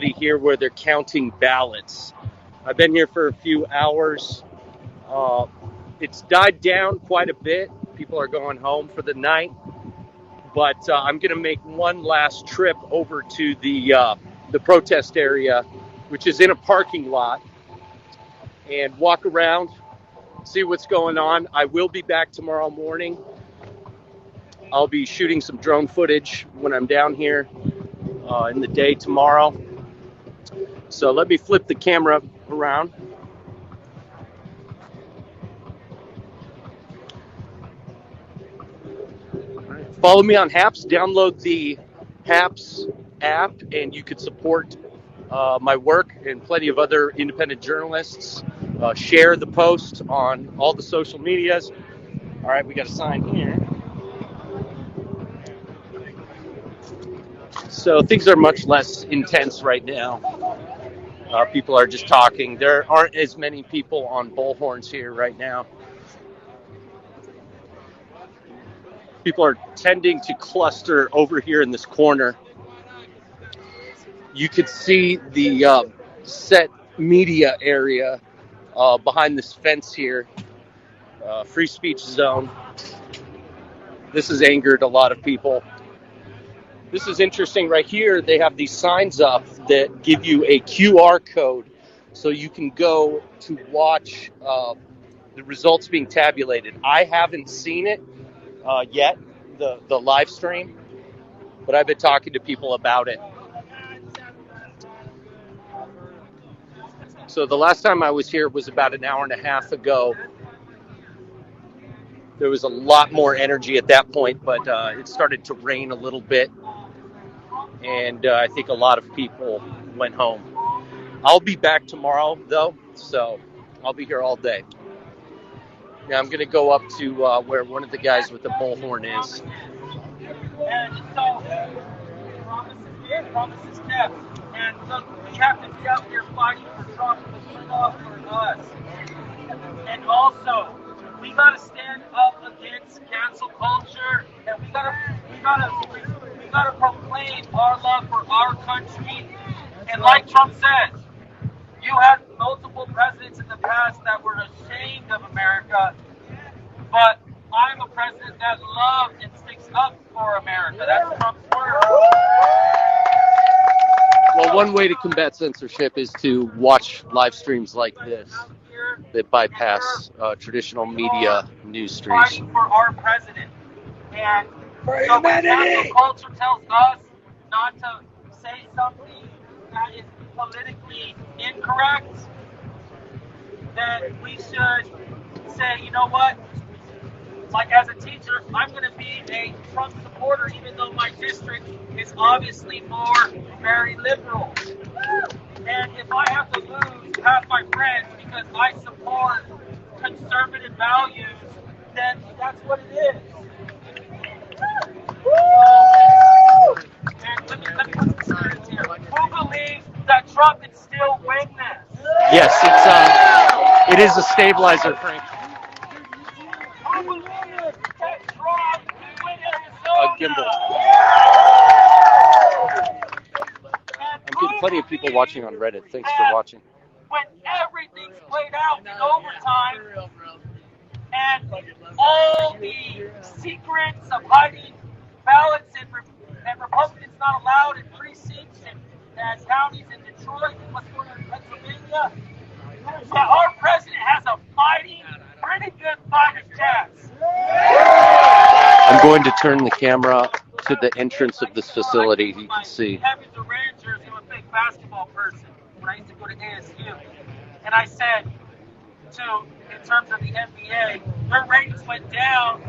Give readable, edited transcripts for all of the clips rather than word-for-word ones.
Here where they're counting ballots. I've been here for a few hours. Uh, it's died down quite a bit. People are going home for the night, but I'm going to make one last trip over to the protest area, which is in a parking lot, and walk around, see what's going on. I will be back tomorrow morning. I'll be shooting some drone footage when I'm down here in the day tomorrow. So let me flip the camera around. Follow me on Haps. Download the Haps app, and you could support my work and plenty of other independent journalists. Share the post on all the social medias. All right, we got a sign here. So things are much less intense right now. People are just talking. There aren't as many people on bullhorns here right now. People are tending to cluster over here in this corner. You could see the set media area behind this fence here, free speech zone. This has angered a lot of people. This is interesting right here. They have these signs up that give you a QR code so you can go to watch the results being tabulated. I haven't seen it yet, the live stream, but I've been talking to people about it. So the last time I was here was about an hour and a half ago. There was a lot more energy at that point, but it started to rain a little bit, and I think a lot of people went home. I'll be back tomorrow, though, so I'll be here all day. Now I'm going to go up to where one of the guys with the bullhorn is. And so, promises kept. And look, we have to be out here fighting for Trump to turn off for us. And also, we gotta stand up against cancel culture, and we gotta proclaim our love for our country. And like Trump said, you had multiple presidents in the past that were ashamed of America, but I'm a president that loves and sticks up for America. That's Trump's word. Well, one way to combat censorship is to watch live streams like this that bypass traditional media news streams. Fighting for our president. And so when cancel culture tells us not to say something that is politically incorrect, then we should say, you know what? Like as a teacher, I'm going to be a Trump supporter, even though my district is obviously more very liberal. And if I have to lose half my friends because I support conservative values, then that's what it is. And let me put some words here. Who believes that Trump can still win this? Yes, it is a stabilizer, Frank. Who believes that Trump can win Arizona? Gimbal. I'm getting plenty of people watching on Reddit. Thanks for watching. When everything's played out in overtime, and all the secrets of hiding ballots and Republicans not allowed in precincts and counties in Detroit and what's going on in Pennsylvania, that our president has a pretty good fighting chance. I'm going to turn the camera to the entrance of this facility. You can see. Having the Rangers, I'm a big basketball person when I used to go to ASU, and I said, in terms of the NBA, their ratings went down.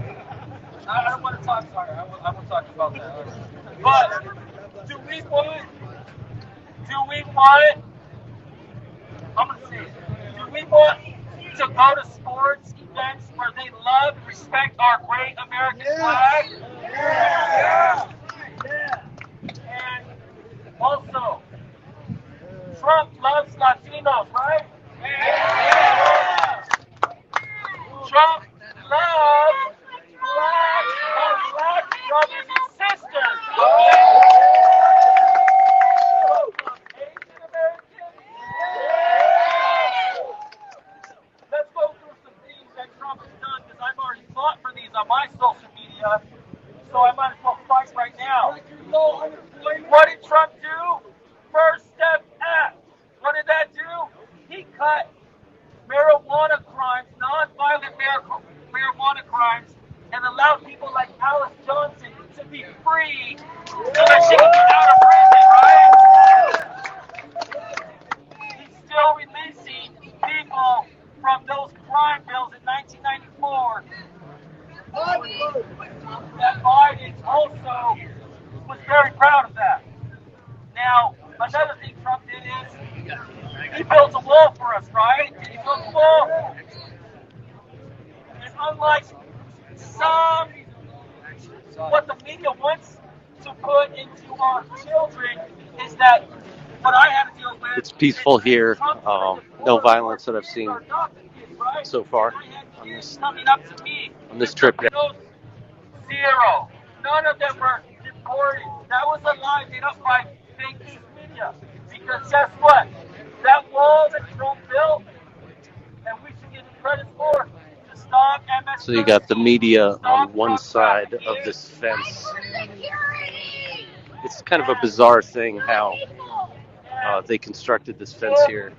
I don't want to talk. Sorry, I won't talk about that. But do we want? I'm gonna say it. Do we want to go to sports events where they love and respect our great American flag? Yeah. And also, Trump loves Latinos, right? Yeah. Trump loves black brothers and sisters. Trump did is he built a wall for us, right? He built a wall. And unlike some, what the media wants to put into our children is that what I have to deal with. It's peaceful here. No violence that I've seen so far on this trip. Zero. None of them were deported. That was a lie made up by fake news media. Because guess what? That wall that Trump built, and we should give him credit for, to stop MS. So you got the media on one side of this fence. It's kind of a bizarre thing how they constructed this fence here,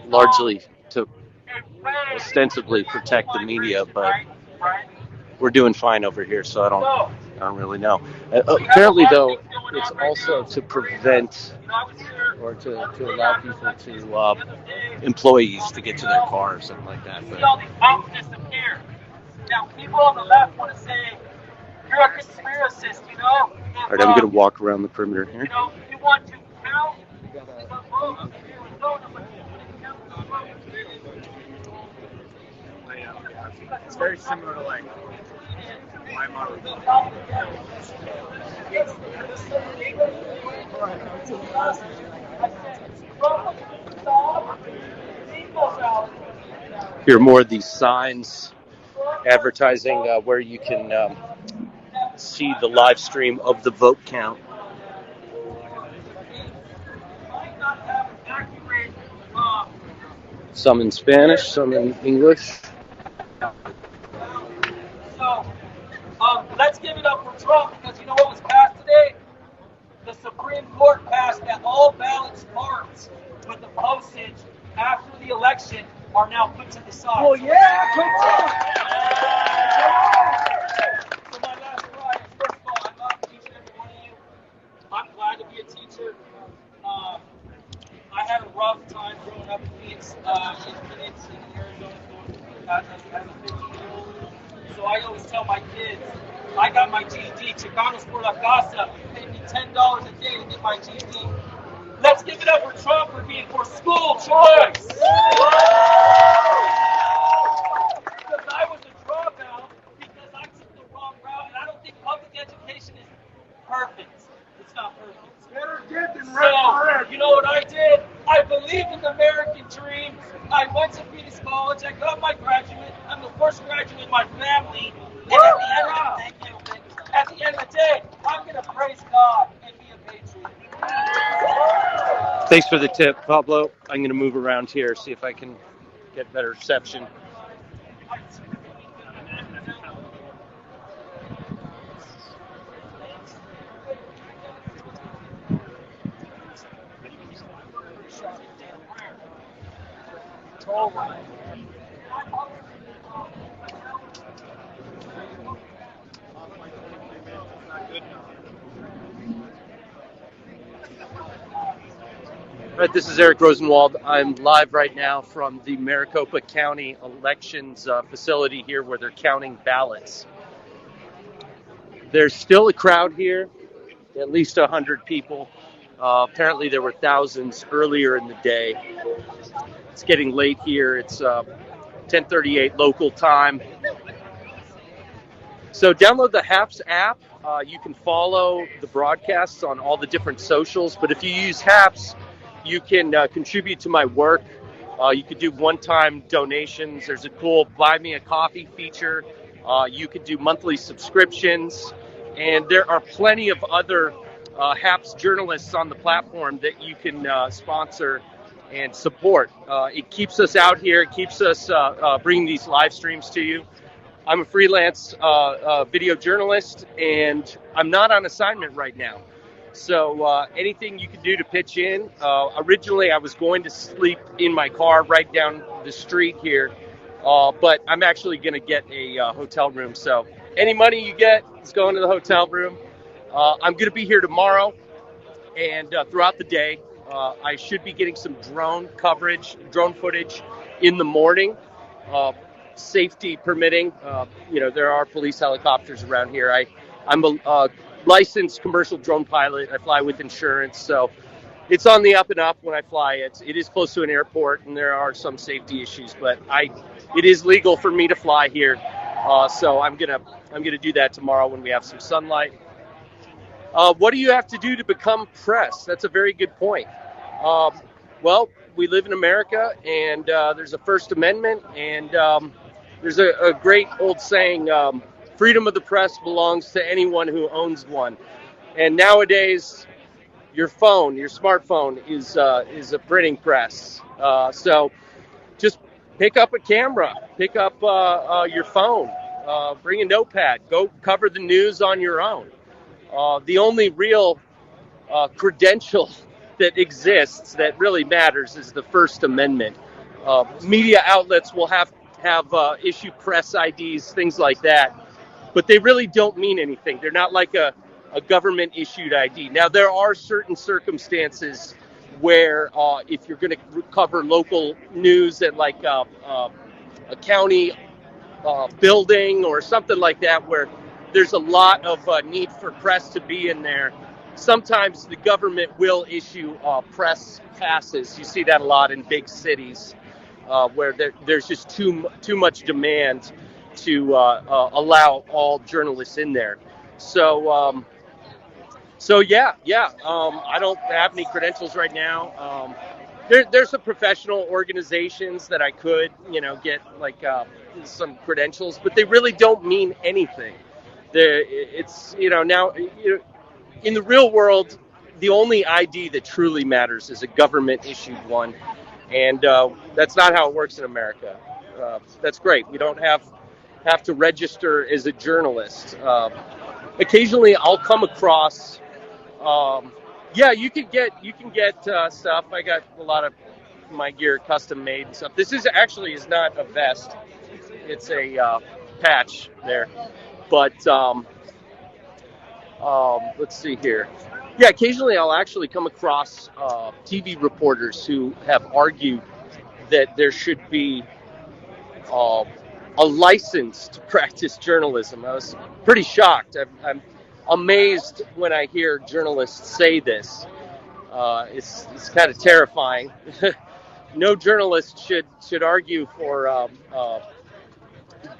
largely to ostensibly protect the media, but we're doing fine over here, so I don't really know. Apparently, though, it's also to prevent or to allow people to employees to get to their cars and like that. But now, people on the left want to say you're a conspiracist, you know. All right, I'm going to walk around the perimeter here. You know, you want to count the votes. It's very similar to like my model. Here are more of these signs advertising where you can see the live stream of the vote count. Some in Spanish, some in English. So, let's give it up for Trump, because you know what was passed today? The Supreme Court passed that all ballots marked with the postage after the election are now put to the side. Oh yeah, come on! So my last slide is, first of all, I love each and every one of you. I'm glad to be a teacher. I had a rough time growing up in Phoenix, in Arizona, as a 15-year-old. So I always tell my kids, I got my GED. Chicanos por la casa paid me $10 a day to get my GED. Let's give it up for Trump for being for school choice. Because I was a dropout because I took the wrong route, and I don't think public education is perfect. It's not perfect. So, you know what I did? I believed in the American dream. I went to Phoenix College. I got my graduate. I'm the first graduate in my family. And at the end of the day, I'm going to praise God and be a patriot. Thanks for the tip, Pablo. I'm going to move around here, see if I can get better reception. Right, this is Eric Rosenwald. I'm live right now from the Maricopa County elections facility here where they're counting ballots. There's still a crowd here, at least 100 people. Apparently there were thousands earlier in the day. It's getting late here. It's 10:38 local time. So download the HAPS app. You can follow the broadcasts on all the different socials. But if you use HAPS, you can contribute to my work. You could do one-time donations. There's a cool Buy Me a Coffee feature. You could do monthly subscriptions. And there are plenty of other HAPS journalists on the platform that you can sponsor and support. It keeps us out here. It keeps us bringing these live streams to you. I'm a freelance video journalist, and I'm not on assignment right now. So anything you can do to pitch in. Originally, I was going to sleep in my car right down the street here, but I'm actually going to get a hotel room. So any money you get is going to the hotel room. I'm going to be here tomorrow and throughout the day. I should be getting some drone footage in the morning. Safety permitting, there are police helicopters around here. I'm a licensed commercial drone pilot. I fly with insurance, so it's on the up and up when I fly. It is close to an airport, and there are some safety issues, but it is legal for me to fly here, so I'm gonna do that tomorrow when we have some sunlight. What do you have to do to become press? That's a very good point. Um, well, we live in America, and there's a First Amendment, and there's a great old saying: "Freedom of the press belongs to anyone who owns one." And nowadays, your phone, your smartphone, is a printing press. So just pick up a camera, pick up your phone, bring a notepad, go cover the news on your own. The only real credential that exists that really matters is the First Amendment. Media outlets will have issue press IDs, things like that, but they really don't mean anything. They're not like a government issued ID. Now, there are certain circumstances where if you're going to cover local news at like a county building or something like that, where there's a lot of need for press to be in there, sometimes the government will issue press passes. You see that a lot in big cities where there's just too much demand to allow all journalists in there. So yeah. I don't have any credentials right now. There's some professional organizations that I could, get like some credentials, but they really don't mean anything. It's now in the real world, the only ID that truly matters is a government issued one, and that's not how it works in America. That's great. We don't have to register as a journalist. Occasionally, I'll come across. Yeah, you can get stuff. I got a lot of my gear custom made and stuff. This is not a vest. It's a patch there. But let's see here. Yeah, occasionally I'll actually come across TV reporters who have argued that there should be a license to practice journalism. I was pretty shocked. I'm amazed when I hear journalists say this. It's kind of terrifying. No journalist should argue for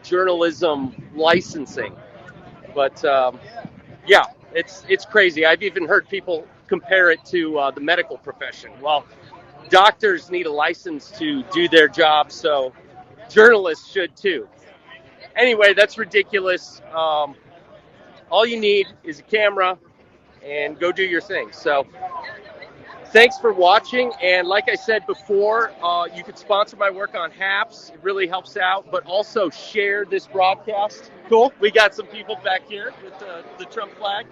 journalism licensing, but yeah, it's crazy. I've even heard people compare it to the medical profession. Well, doctors need a license to do their job, so journalists should too. Anyway, that's ridiculous. All you need is a camera and go do your thing. So thanks for watching. And like I said before, you could sponsor my work on Haps. It really helps out. But also share this broadcast. Cool. We got some people back here with the Trump flag.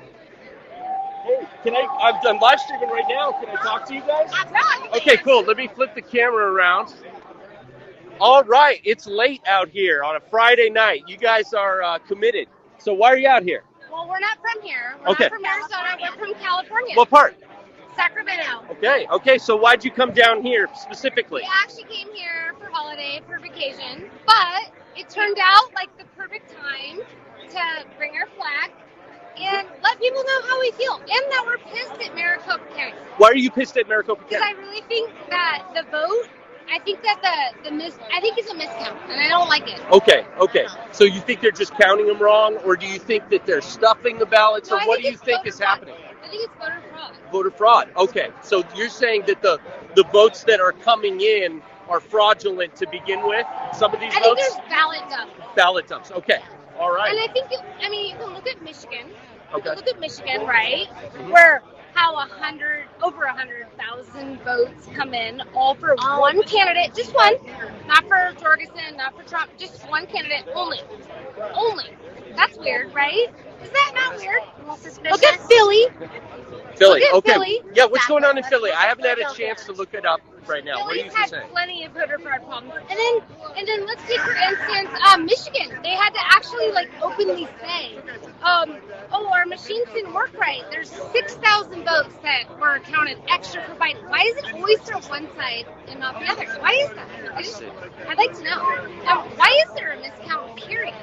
Hey, I'm live streaming right now. Can I talk to you guys? Okay, cool. Let me flip the camera around. All right. It's late out here on a Friday night. You guys are committed. So why are you out here? Well, we're not from here. We're not from Arizona. We're from California. What part? Sacramento. Okay. So why'd you come down here specifically? We actually came here for holiday, for vacation, but it turned out like the perfect time to bring our flag and let people know how we feel, and that we're pissed at Maricopa County. Why are you pissed at Maricopa County? Because I really think that the vote, I think that I think it's a miscount, and I don't like it. Okay. So you think they're just counting them wrong, or do you think that they're stuffing the ballots, or what do you think is happening? I think it's voter fraud. Voter fraud. Okay. So you're saying that the votes that are coming in are fraudulent to begin with? Some of these votes? I think there's ballot dumps. Ballot dumps. Okay. All right. And I think, you can look at Michigan. Okay. Look at Michigan, right? Mm-hmm. Where over 100,000 votes come in, all for one candidate, just one. Not for Jorgensen, not for Trump, just one candidate only. That's weird, right? Is that not weird? Look at Philly. Philly. Look at okay. Philly. Yeah, what's going on in Philly? I haven't had a chance to look it up right now. Philly's what are you had saying? plenty of voter fraud problems. And then let's take for instance Michigan. They had to actually openly say, our machines didn't work right. There's 6,000 votes that were counted extra for Biden. Why is it always for one side and not the other? Why is that? I'd like to know. Why is there a miscount? Period.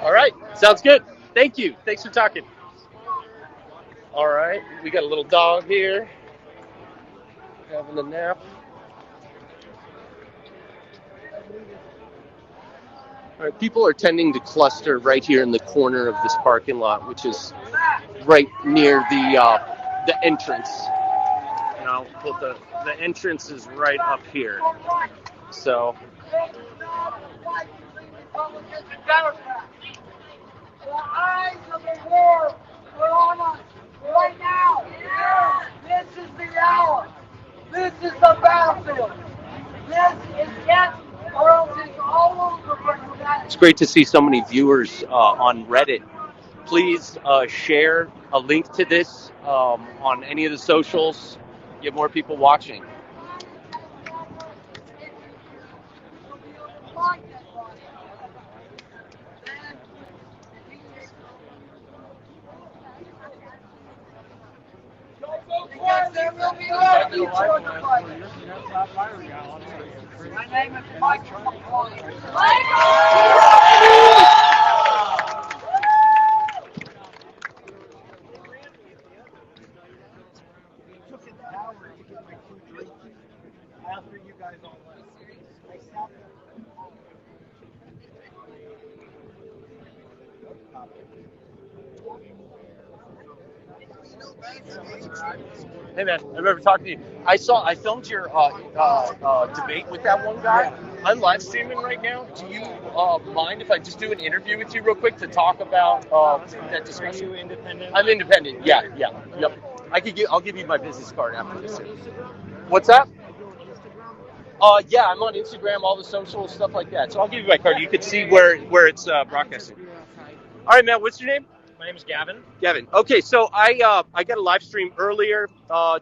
All right. Sounds good. Thank you. Thanks for talking. All right, we got a little dog here having a nap. All right, people are tending to cluster right here in the corner of this parking lot, which is right near the entrance. You know, but the entrance is right up here. So The eyes of the world are on us right now. This is the hour. This is the battlefield. This is it, or else it's all over for humanity. it's great to see so many viewers on Reddit. Please share a link to this on any of the socials. Get more people watching. Because there will be no future of the fight. My name is Michael. Took an hour to get my food drinking after you guys all left. I sat there. Hey man, I remember talking to you. I filmed your debate with that one guy. Yeah. I'm live streaming right now. Do you mind if I just do an interview with you real quick to talk about that discussion? Are you independent? I'm independent. Yeah. Yep. I'll give you my business card after this. What's that? Yeah, I'm on Instagram, all the social stuff like that. So I'll give you my card. You can see where it's broadcasting. All right, man. What's your name? My name is Gavin. Gavin. Okay, so I got a live stream earlier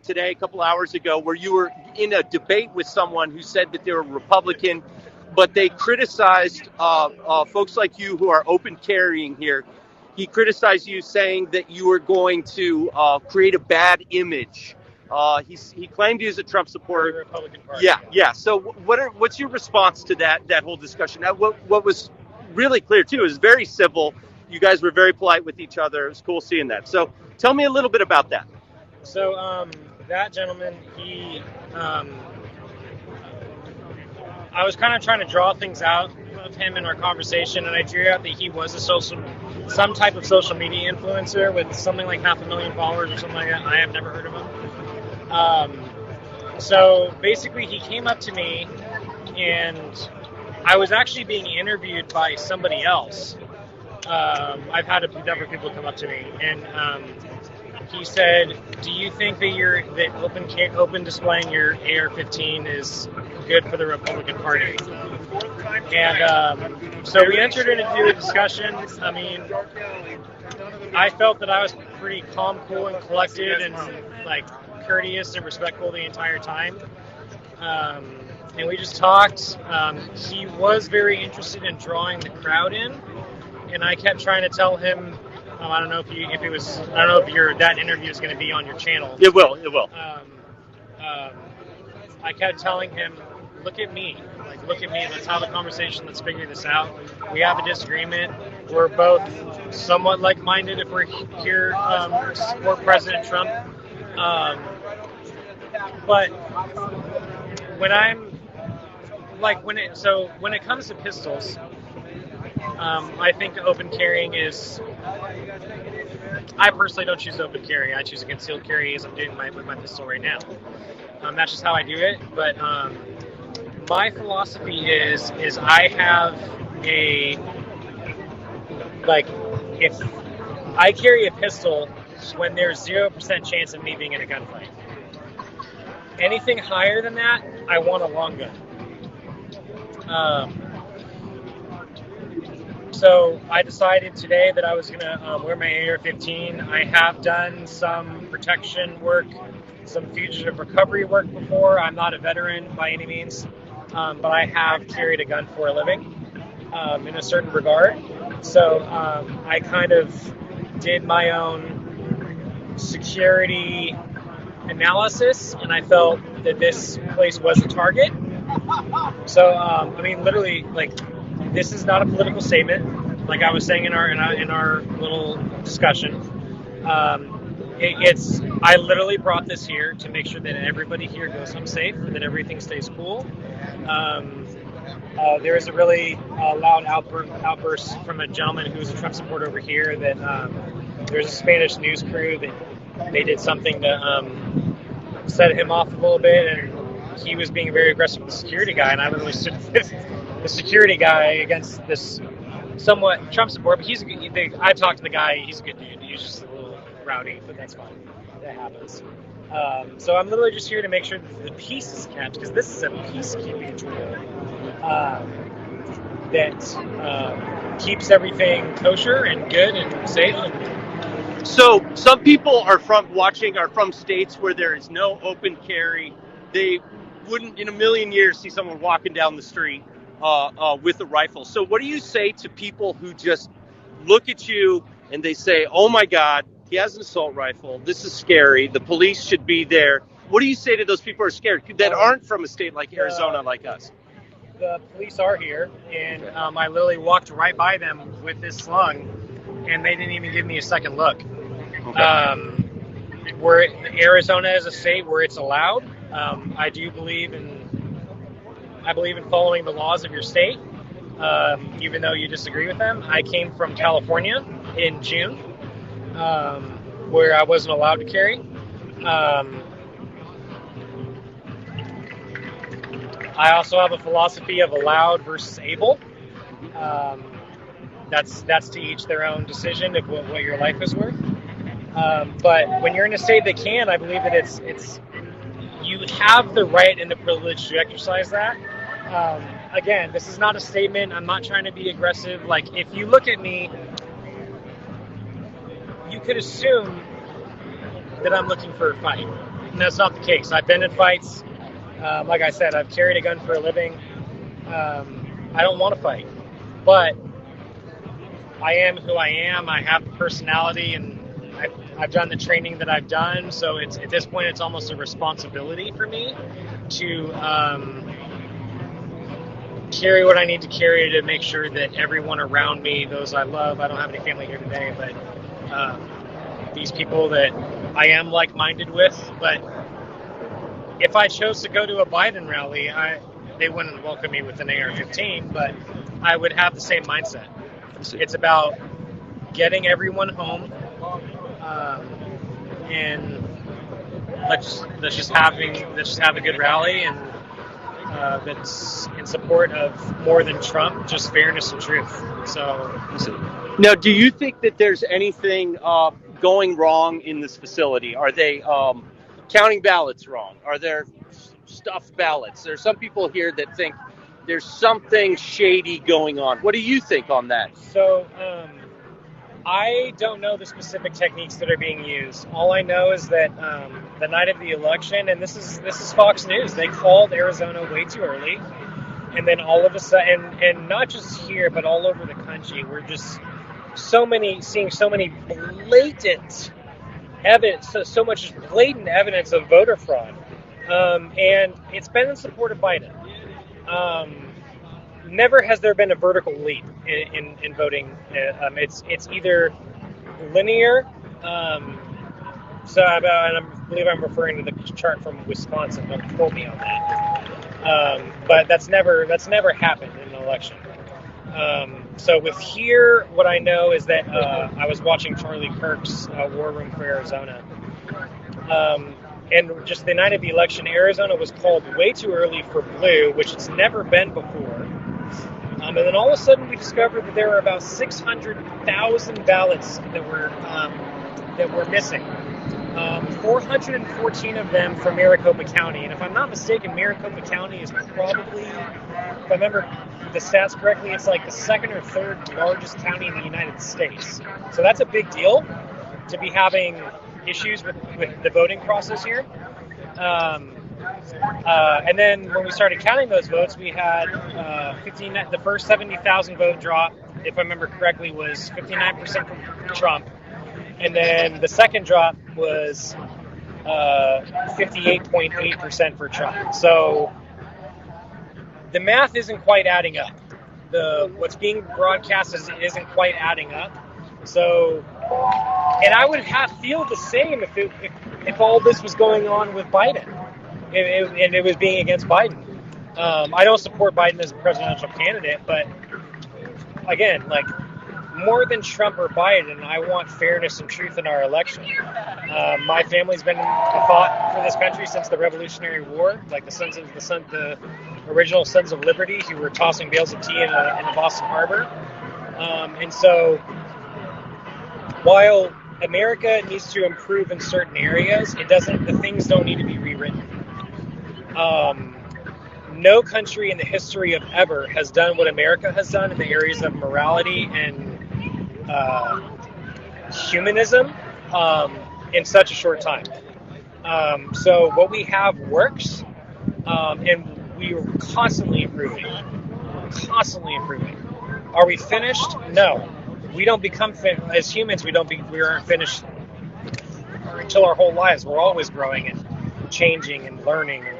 today, a couple hours ago, where you were in a debate with someone who said that they were Republican, but they criticized folks like you who are open carrying here. He criticized you, saying that you were going to create a bad image. He claimed you as a Trump supporter. The Republican Party. Yeah. So what's your response to that whole discussion? Now, what was really clear too is very civil. You guys were very polite with each other. It was cool seeing that. So tell me a little bit about that. So that gentleman, I was kind of trying to draw things out of him in our conversation, and I drew out that he was some type of social media influencer with something like 500,000 followers or something like that. I have never heard of him. So basically, he came up to me, and I was actually being interviewed by somebody else. I've had a number of people come up to me, and he said, "Do you think that open displaying your AR-15 is good for the Republican Party?" And so we entered into a discussion. I mean, I felt that I was pretty calm, cool, and collected, and like courteous and respectful the entire time. And we just talked. He was very interested in drawing the crowd in. And I kept trying to tell him, I don't know if that interview is going to be on your channel. It will. I kept telling him, look at me. Let's have a conversation. Let's figure this out. We have a disagreement. We're both somewhat like-minded if we're here to support President Trump. But when it comes to pistols, I think open carrying is. I personally don't choose open carry. I choose a concealed carry as I'm doing with my pistol right now. That's just how I do it. But my philosophy is I have if I carry a pistol when there's 0% chance of me being in a gunfight. Anything higher than that, I want a long gun. So I decided today that I was going to wear my AR-15. I have done some protection work, some fugitive recovery work before. I'm not a veteran by any means, but I have carried a gun for a living in a certain regard. So I kind of did my own security analysis, and I felt that this place was a target. So, literally, this is not a political statement, like I was saying in our little discussion. I literally brought this here to make sure that everybody here goes home safe, that everything stays cool. There was a really loud outburst from a gentleman who's a Trump supporter over here that there's a Spanish news crew that they did something to set him off a little bit, and he was being very aggressive with the security guy, and I literally stood with the security guy against this somewhat Trump support, but I talked to the guy, he's a good dude, he's just a little rowdy, but that's fine, that happens. So I'm literally just here to make sure that the peace is kept, because this is a peacekeeping drill that keeps everything kosher and good and safe. So some people are from states where there is no open carry. They wouldn't in a million years see someone walking down the street with a rifle. So what do you say to people who just look at you and they say, oh my God, he has an assault rifle. This is scary. The police should be there. What do you say to those people who are scared that aren't from a state like Arizona like us? The police are here, and I literally walked right by them with this slung, and they didn't even give me a second look. Okay. Arizona is a state where it's allowed. I believe in following the laws of your state, even though you disagree with them. I came from California in June, where I wasn't allowed to carry. I also have a philosophy of allowed versus able. That's to each their own decision of what your life is worth. But when you're in a state that can, I believe that it's you have the right and the privilege to exercise that. Again, this is not a statement. I'm not trying to be aggressive. Like, if you look at me, you could assume that I'm looking for a fight. And that's not the case. I've been in fights. Like I said, I've carried a gun for a living. I don't want to fight. But I am who I am. I have the personality, and I've done the training that I've done. So at this point, it's almost a responsibility for me to carry what I need to carry to make sure that everyone around me, those I love, I don't have any family here today, but these people that I am like-minded with. But if I chose to go to a Biden rally, they wouldn't welcome me with an AR-15, but I would have the same mindset. It's about getting everyone home, and let's just have a good rally, and that's in support of more than Trump, just fairness and truth. So now, do you think that there's anything going wrong in this facility? Are they counting ballots wrong? Are there stuffed ballots? There's some people here that think there's something shady going on. What do you think on that? So I don't know the specific techniques that are being used. All I know is that the night of the election, and this is Fox News, they called Arizona way too early, and then all of a sudden, and not just here, but all over the country, we're just seeing so many blatant evidence, so much blatant evidence of voter fraud, and it's been in support of Biden. Never has there been a vertical leap in voting. It's either linear. And I believe I'm referring to the chart from Wisconsin. Don't quote me on that. But that's never happened in an election. So with here, what I know is that I was watching Charlie Kirk's War Room for Arizona. And just the night of the election, Arizona was called way too early for blue, which it's never been before. And then all of a sudden we discovered that there were about 600,000 ballots that were missing. 414 of them from Maricopa County. And if I'm not mistaken, Maricopa County is probably, if I remember the stats correctly, it's like the second or third largest county in the United States. So that's a big deal to be having issues with the voting process here. And then when we started counting those votes, we had the first 70,000 vote drop, if I remember correctly, was 59% from Trump. And then the second drop was 58.8% for Trump. So the math isn't quite adding up. What's being broadcast isn't quite adding up. So And I would feel the same if all this was going on with Biden, and it was being against Biden. I don't support Biden as a presidential candidate, but again, like, more than Trump or Biden, I want fairness and truth in our election. My family's been fought for this country since the Revolutionary War, like the original Sons of Liberty who were tossing bales of tea in the Boston Harbor. And so, while America needs to improve in certain areas, the things don't need to be rewritten. No country in the history of ever has done what America has done in the areas of morality and humanism in such a short time. So what we have works, and we are constantly improving. Are we finished? No. We don't become as humans. We aren't finished until our whole lives. We're always growing and changing and learning and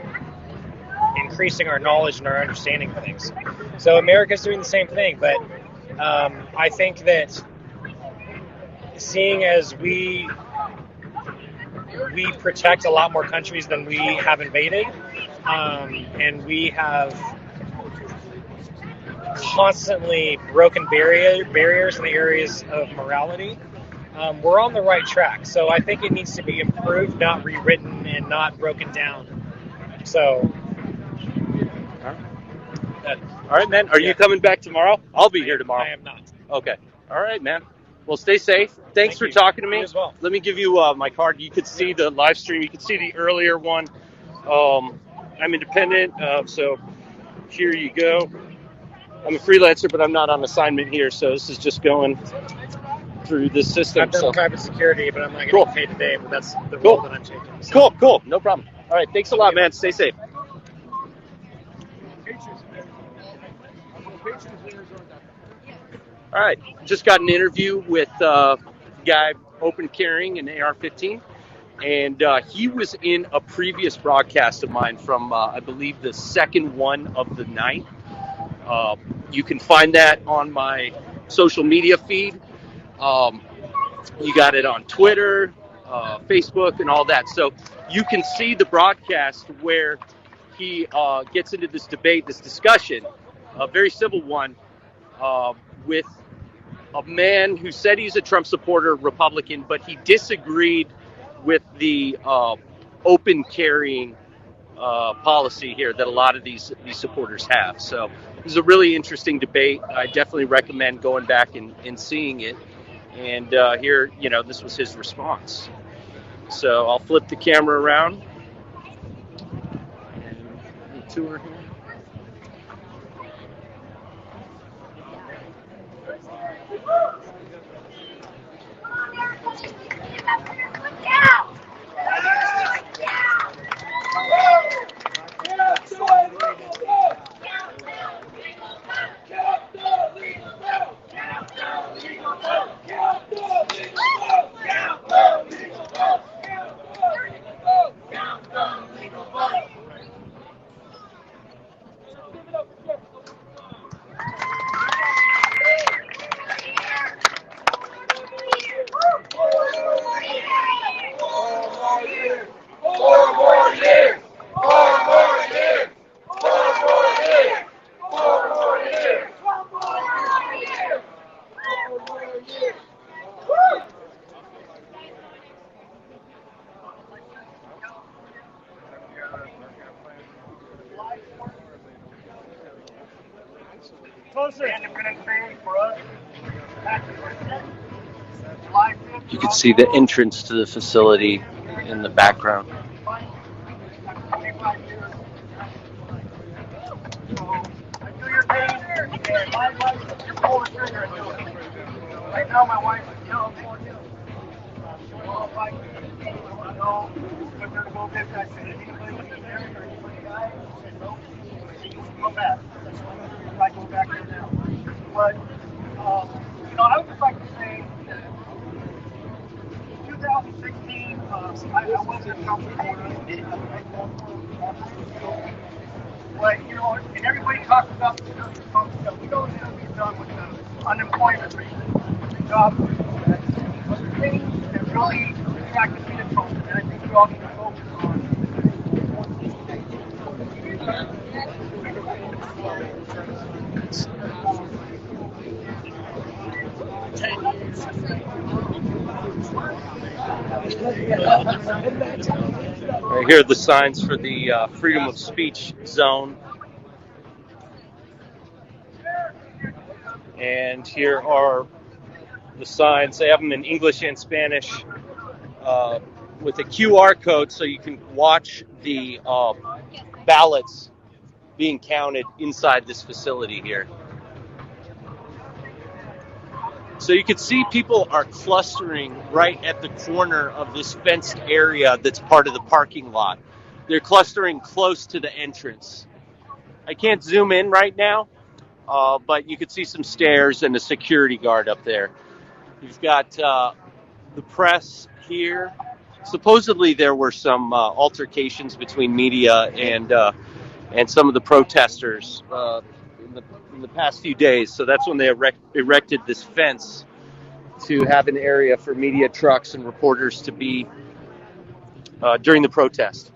increasing our knowledge and our understanding of things. So America's doing the same thing, but I think that seeing as we protect a lot more countries than we have invaded, and we have constantly broken barriers in the areas of morality, we're on the right track. So I think it needs to be improved, not rewritten, and not broken down. So, all right, man. Are you coming back tomorrow? I'll be here tomorrow. I am not. Okay. All right, man. Well, stay safe. Thanks for talking to me. You as well. Let me give you my card. You could see the live stream. You could see the earlier one. I'm independent, so here you go. I'm a freelancer, but I'm not on assignment here, so this is just going through this system. I've done private security, but I'm not going to get paid today, but that's the role that I'm taking. So. Cool. No problem. All right, thanks a lot, man. Stay safe. All right, just got an interview with a guy open carrying an AR-15, and he was in a previous broadcast of mine from, I believe, the second one of the night. You can find that on my social media feed. You got it on Twitter, Facebook, and all that. So you can see the broadcast where he gets into this debate, this discussion, a very civil one, with a man who said he's a Trump supporter, Republican, but he disagreed with the open carrying policy here that a lot of these supporters have. So it was a really interesting debate. I definitely recommend going back and seeing it. And here, this was his response. So I'll flip the camera around and tour here. You can see the entrance to the facility in the background. Right now, my wife is young. I said, anybody married or anybody died? I said, no. Go back. I go back there now. But, I would just like to say that 2016, I wasn't a Trump supporter. But, and everybody talks about the Trump stuff. We know that we've done with the unemployment rate, the job rate. Right here are the signs for the freedom of speech zone. And here are the signs. They have them in English and Spanish with a QR code so you can watch the ballots being counted inside this facility here. So you can see people are clustering right at the corner of this fenced area that's part of the parking lot. They're clustering close to the entrance. I can't zoom in right now, but you can see some stairs and a security guard up there. You've got the press here. Supposedly there were some altercations between media and some of the protesters in the past few days. So that's when they erected this fence to have an area for media trucks and reporters to be during the protest.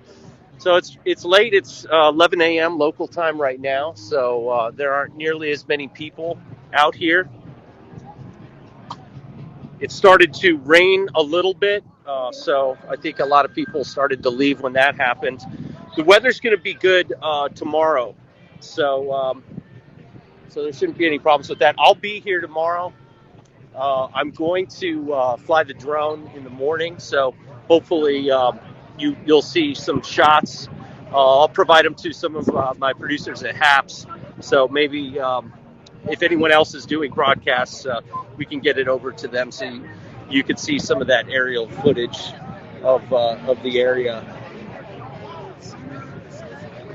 So it's late. It's 11 a.m. local time right now. So there aren't nearly as many people out here. It started to rain a little bit, so I think a lot of people started to leave when that happened. The weather's going to be good tomorrow, so there shouldn't be any problems with that. I'll be here tomorrow. I'm going to fly the drone in the morning, so hopefully you'll see some shots. I'll provide them to some of my producers at HAPS, so maybe if anyone else is doing broadcasts, we can get it over to them so you can see some of that aerial footage of the area.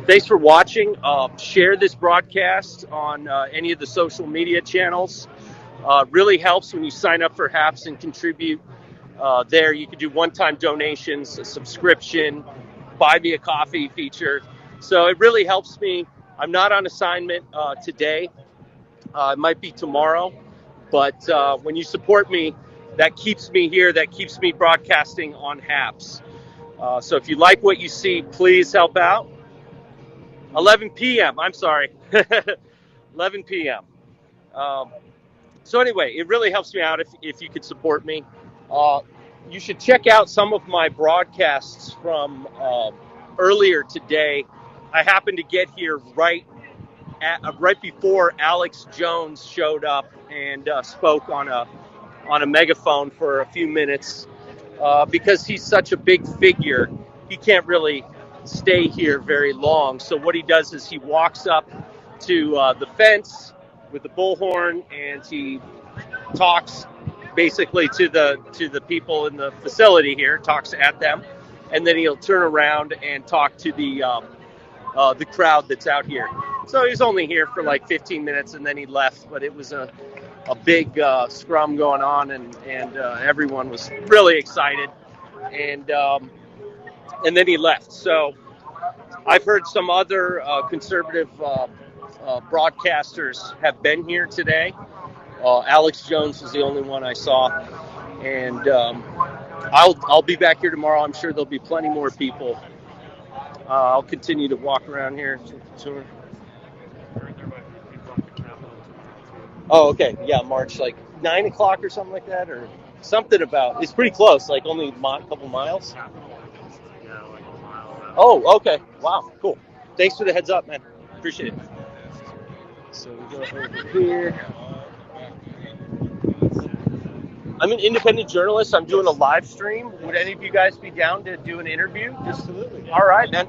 Thanks for watching. Share this broadcast on any of the social media channels. Really helps when you sign up for HAPS and contribute there. You can do one-time donations, a subscription, buy me a coffee feature. So it really helps me. I'm not on assignment today. It might be tomorrow, but when you support me, that keeps me here, that keeps me broadcasting on HAPS. So if you like what you see, please help out. 11 p.m., I'm sorry, 11 p.m. So anyway, it really helps me out if you could support me. You should check out some of my broadcasts from earlier today. I happened to get here right before Alex Jones showed up and spoke on a megaphone for a few minutes because he's such a big figure. He can't really stay here very long. So what he does is he walks up to the fence with the bullhorn and he talks basically to the people in the facility here, talks at them, and then he'll turn around and talk to the crowd that's out here. So he's only here for like 15 minutes and then he left, but it was a big scrum going on and everyone was really excited and then he left. So I've heard some other conservative broadcasters have been here today. Alex Jones was the only one I saw, and I'll be back here tomorrow. I'm sure there'll be plenty more people. I'll continue to walk around here. Oh, okay. Yeah, March like 9 o'clock or something like that, or something about. It's pretty close, like only a couple miles. Oh, okay. Wow, cool. Thanks for the heads up, man. Appreciate it. So we go over here. I'm an independent journalist. I'm doing a live stream. Would any of you guys be down to do an interview? Absolutely. All right, then.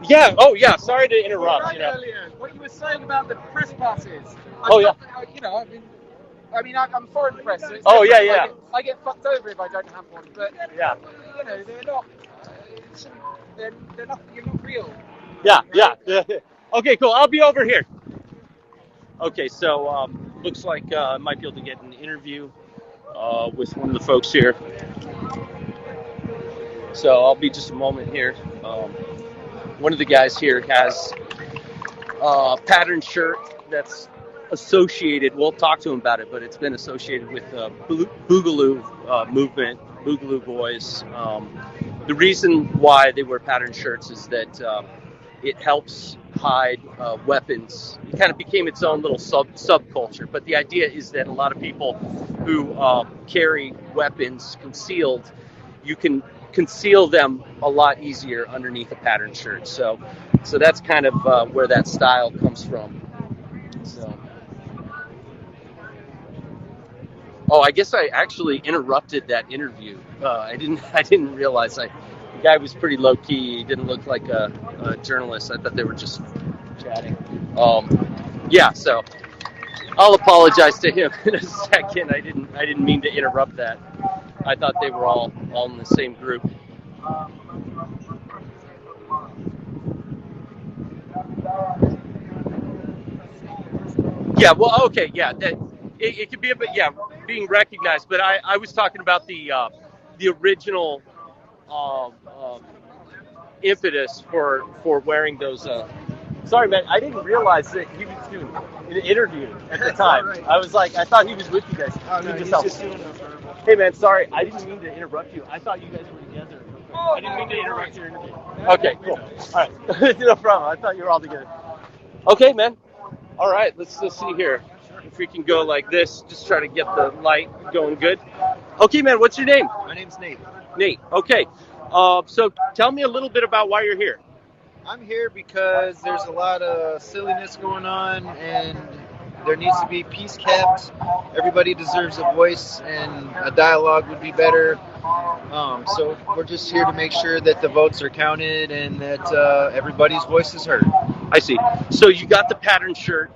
Yeah. Oh, yeah. Sorry to interrupt. Right earlier, what you were saying about the press passes. I'm foreign press. So it's I get fucked over if I don't have one. But yeah, they're not. They're not. You're not real. Yeah. Okay, cool. I'll be over here. Okay, so looks like I might be able to get an interview with one of the folks here. So I'll be just a moment here. One of the guys here has a patterned shirt that's associated. We'll talk to him about it, but it's been associated with the Boogaloo movement, Boogaloo boys. The reason why they wear patterned shirts is that it helps hide weapons. It kind of became its own little subculture. But the idea is that a lot of people who carry weapons concealed, you can conceal them a lot easier underneath a patterned shirt. So that's kind of where that style comes from. So. Oh, I guess I actually interrupted that interview. I didn't realize. The guy was pretty low key. He didn't look like a journalist. I thought they were just chatting. Yeah, so I'll apologize to him in a second. I didn't mean to interrupt that. I thought they were all in the same group. Yeah. Well. Okay. Yeah. It could be a bit. Yeah. Being recognized, but I was talking about the original impetus for wearing those. Sorry, man, I didn't realize that he was doing an interview at the time. Right. I was like, I thought he was with you guys. Oh, no, he's just doing a Hey, man, sorry, I didn't mean to interrupt you. I thought you guys were together. I didn't mean to interrupt your interview. Okay, cool. All right, no problem. I thought you were all together. Okay, man. All right, let's see here. If we can go like this, just try to get the light going good. Okay, man, what's your name? My name's Nate. Nate, okay. So tell me a little bit about why you're here. I'm here because there's a lot of silliness going on, and there needs to be peace kept. Everybody deserves a voice, and a dialogue would be better. So we're just here to make sure that the votes are counted and that everybody's voice is heard. I see. So you got the patterned shirt,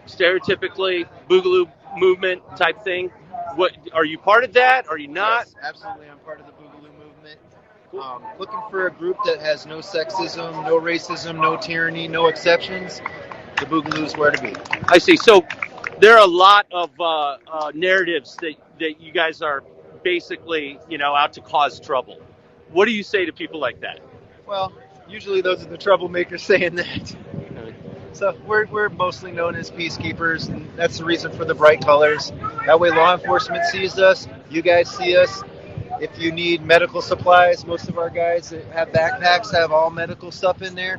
stereotypically Boogaloo movement type thing. What are you part of that? Are you not? Yes, absolutely, I'm part of the Boogaloo movement. Looking for a group that has no sexism, no racism, no tyranny, no exceptions. The Boogaloo's where to be. I see. So there are a lot of narratives that you guys are basically, out to cause trouble. What do you say to people like that? Well, usually those are the troublemakers saying that. So we're mostly known as peacekeepers, and that's the reason for the bright colors. That way law enforcement sees us, you guys see us. If you need medical supplies, most of our guys that have backpacks have all medical stuff in there.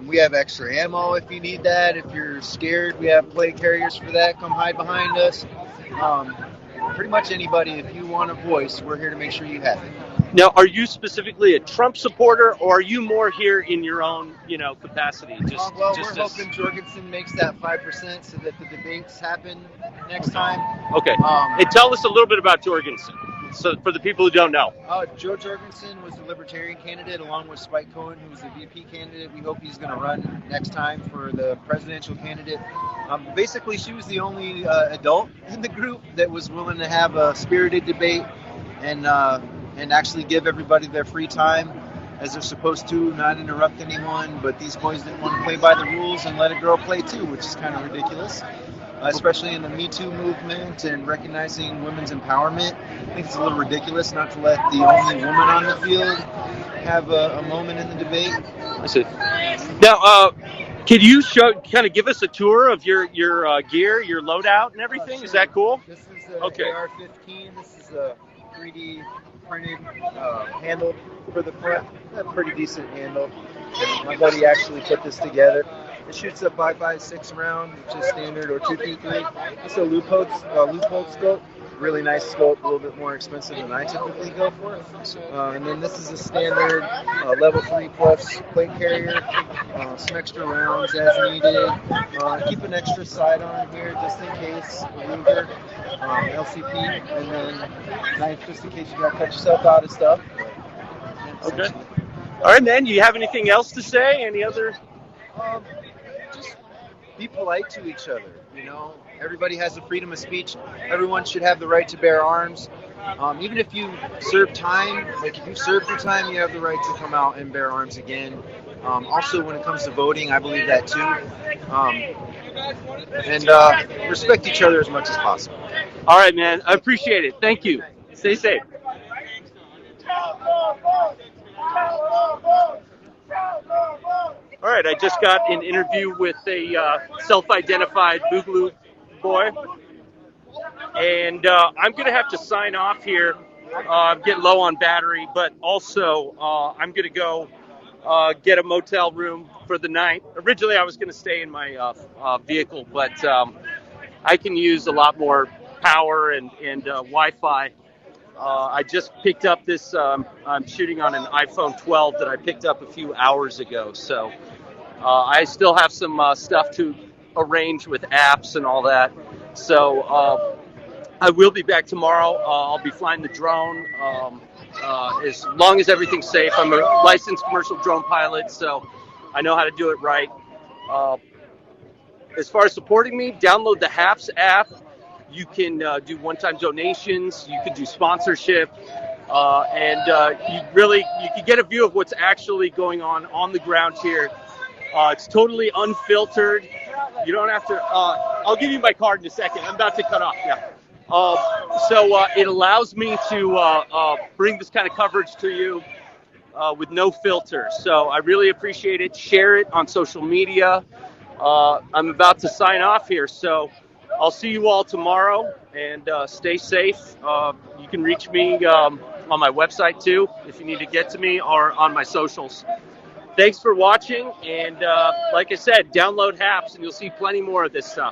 We have extra ammo if you need that. If you're scared, we have plate carriers for that. Come hide behind us. Pretty much anybody, if you want a voice, we're here to make sure you have it. Now, are you specifically a Trump supporter, or are you more here in your own, capacity? We're hoping Jorgensen makes that 5% so that the debates happen next time. Okay. And tell us a little bit about Jorgensen, so for the people who don't know. Joe Jorgensen was the Libertarian candidate along with Spike Cohen, who was the VP candidate. We hope he's going to run next time for the presidential candidate. Basically, she was the only adult in the group that was willing to have a spirited debate and actually give everybody their free time as they're supposed to, not interrupt anyone. But these boys didn't want to play by the rules and let a girl play too, which is kind of ridiculous, especially in the Me Too movement and recognizing women's empowerment. I think it's a little ridiculous not to let the only woman on the field have a moment in the debate. I see. Now, can you kind of give us a tour of your gear, your loadout, and everything? Sure. Is that cool? This is AR-15. This is a 3D printed handle for the front. A pretty decent handle. And my buddy actually put this together. It shoots a 5.56 round, which is standard, or 223. It's a loophole scope. Really nice scope, a little bit more expensive than I typically go for. And then this is a standard level 3 plus plate carrier. Some extra rounds as needed. Keep an extra side on here just in case. Ruger, LCP, and then knife just in case you gotta cut yourself out of stuff. Okay. All right, man. Do you have anything else to say? Any other? Just be polite to each other. Everybody has the freedom of speech. Everyone should have the right to bear arms. Even if you serve time, like if you served your time, you have the right to come out and bear arms again. Also, when it comes to voting, I believe that too. And respect each other as much as possible. All right, man. I appreciate it. Thank you. Stay safe. All right. right, I just got an interview with a self-identified Boogaloo boy, and I'm going to have to sign off here. I'm getting low on battery, but also I'm going to go get a motel room for the night. Originally, I was going to stay in my vehicle, but I can use a lot more power and Wi-Fi. I just picked up this. I'm shooting on an iPhone 12 that I picked up a few hours ago, so I still have some stuff to arrange with apps and all that. So I will be back tomorrow. I'll be flying the drone as long as everything's safe. I'm a licensed commercial drone pilot, so I know how to do it right. As far as supporting me, download the HAPS app. You can do one-time donations. You can do sponsorship, and you can get a view of what's actually going on the ground here. It's totally unfiltered. You don't have to. I'll give you my card in a second. I'm about to cut off. Yeah. So it allows me to bring this kind of coverage to you with no filter. So I really appreciate it. Share it on social media. I'm about to sign off here, so I'll see you all tomorrow, and stay safe. You can reach me on my website too if you need to get to me, or on my socials. Thanks for watching, and like I said, download HAPS and you'll see plenty more of this stuff.